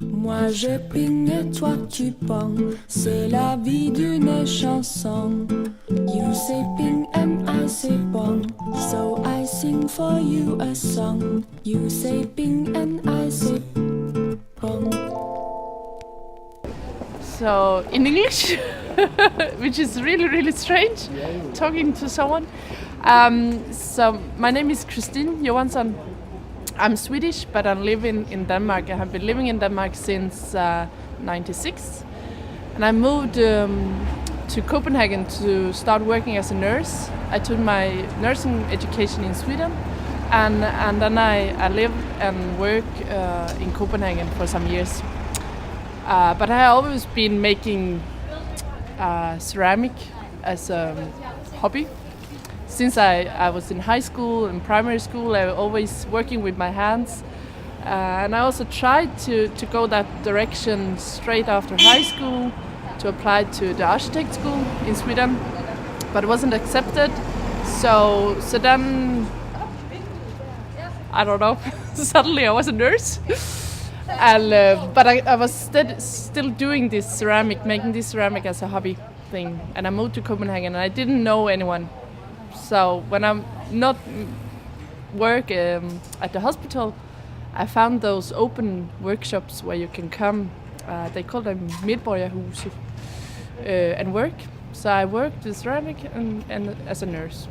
Moi je ping et toi tu pong, c'est la vie d'une chanson. You say ping and I say pong, so I sing for you a song. You say ping and I say pong. So in English, which is really, really strange, talking to someone. So my name is Christin Johansson. I'm Swedish, but I'm living in Denmark. I have been living in Denmark since '96, and I moved to Copenhagen to start working as a nurse. I took my nursing education in Sweden, and then I live and work in Copenhagen for some years. But I have always been making ceramic as a hobby. Since I was in high school and primary school, I was always working with my hands. And I also tried to go that direction straight after high school, to apply to the architect school in Sweden, but it wasn't accepted. So then, I don't know, suddenly I was a nurse. And but I was still doing this ceramic, making this ceramic as a hobby thing. And I moved to Copenhagen and I didn't know anyone. So when I'm not work at the hospital, I found those open workshops where you can come. They call them medborgerhuse and work. So I worked with ceramic and as a nurse.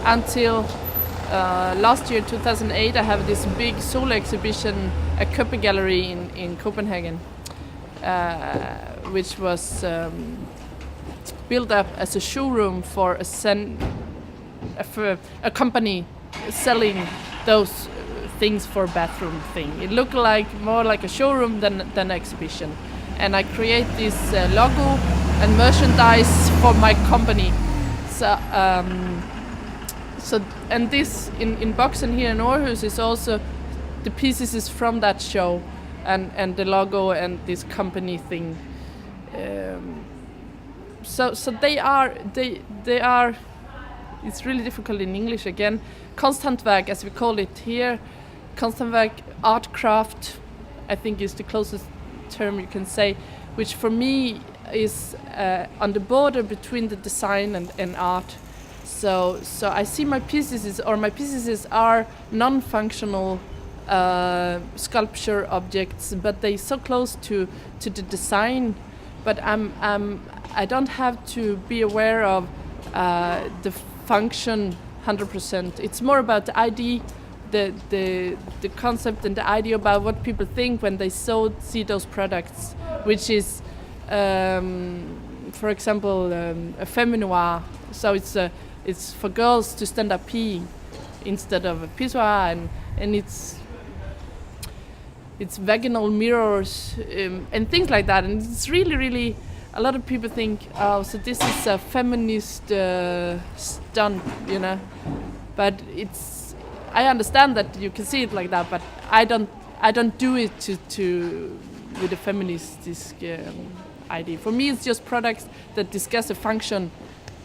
Until last year, 2008, I have this big solo exhibition at Købe Gallery in Copenhagen, which was built up as a showroom for a company selling those things for bathroom thing. It looked more like a showroom than an exhibition. And I create this logo and merchandise for my company. So and this in Boxen here in Aarhus is also the pieces is from that show, and the logo and this company thing. So they are. It's really difficult in English again. Kunsthåndværk, as we call it here, kunsthåndværk, art craft, I think is the closest term you can say, which for me is on the border between the design and art. So I see my pieces are non-functional sculpture objects, but they're so close to the design. But I don't have to be aware of the function 100%. It's more about the idea, the concept and the idea about what people think when they see those products, which is, for example, a feminoir. So it's for girls to stand up peeing instead of a pissoir, and it's vaginal mirrors and things like that. And it's really, really, a lot of people think, oh, so this is a feminist stunt, you know. But I understand that you can see it like that, but I don't do it with a feminist idea. For me, it's just products that discuss a function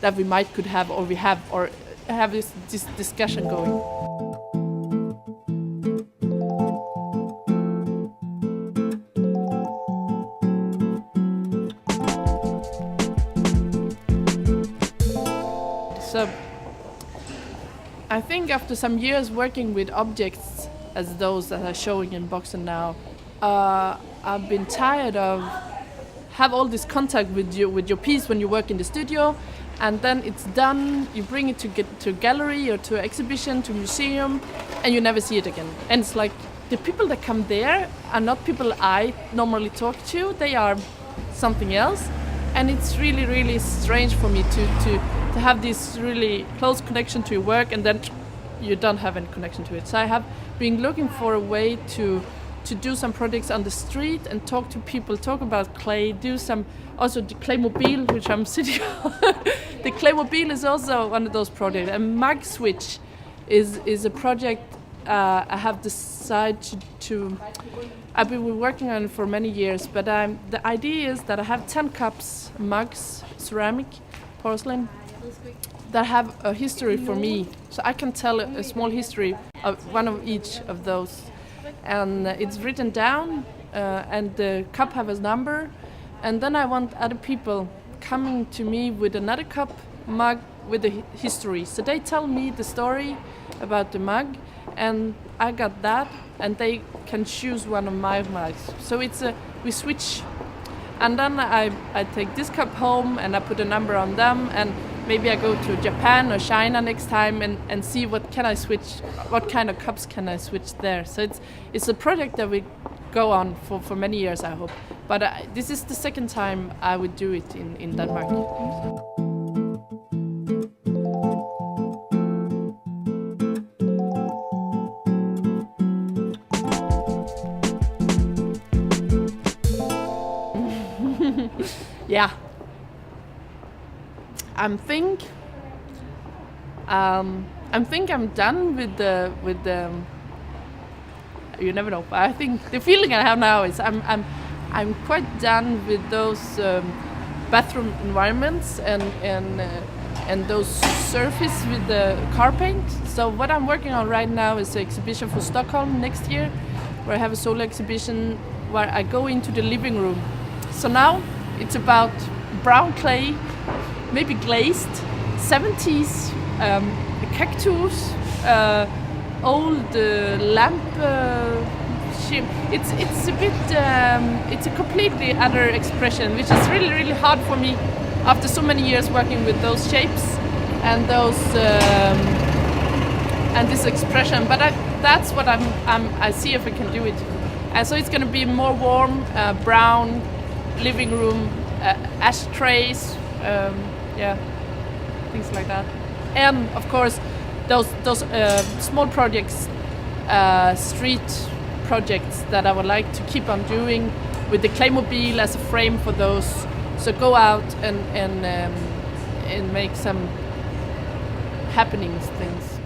that we could have, or we have, or have this discussion going. So I think after some years working with objects as those that are showing in Boxen now, I've been tired of have all this contact with your piece when you work in the studio. And then it's done, you bring it to a gallery or to an exhibition, to a museum, and you never see it again. And it's like, the people that come there are not people I normally talk to, they are something else. And it's really, really strange for me to have this really close connection to your work, and then you don't have any connection to it. So I have been looking for a way to do some projects on the street and talk to people, talk about clay, do some, also the Claymobile, which I'm sitting on. The Claymobile is also one of those projects. And mugswitch is a project I have decided to I've been working on it for many years, but the idea is that I have 10 cups, mugs, ceramic, porcelain, that have a history for me. So I can tell a small history of one of each of those. And it's written down, and the cup has a number. And then I want other people coming to me with another cup, mug, with the history. So they tell me the story about the mug, and I got that, and they can choose one of my mugs. So we switch, and then I take this cup home and I put a number on them, and maybe I go to Japan or China next time and see what can I switch, what kind of cups can I switch there. So it's a project that we go on for many years, I hope. But this is the second time I would do it in Denmark. Yeah, I'm done with the. You never know. But I think the feeling I have now is I'm quite done with those bathroom environments and those surface with the car paint. So what I'm working on right now is an exhibition for Stockholm next year, where I have a solo exhibition where I go into the living room. So now it's about brown clay, maybe glazed, 70s, cactus, old lamp. It's a bit. It's a completely other expression, which is really really hard for me after so many years working with those shapes and those and this expression. But that's what I see if I can do it. So it's going to be more warm, brown, living room, ashtrays, things like that. And of course, those small projects, street projects that I would like to keep on doing with the Claymobile as a frame for those. So go out and make some happenings things.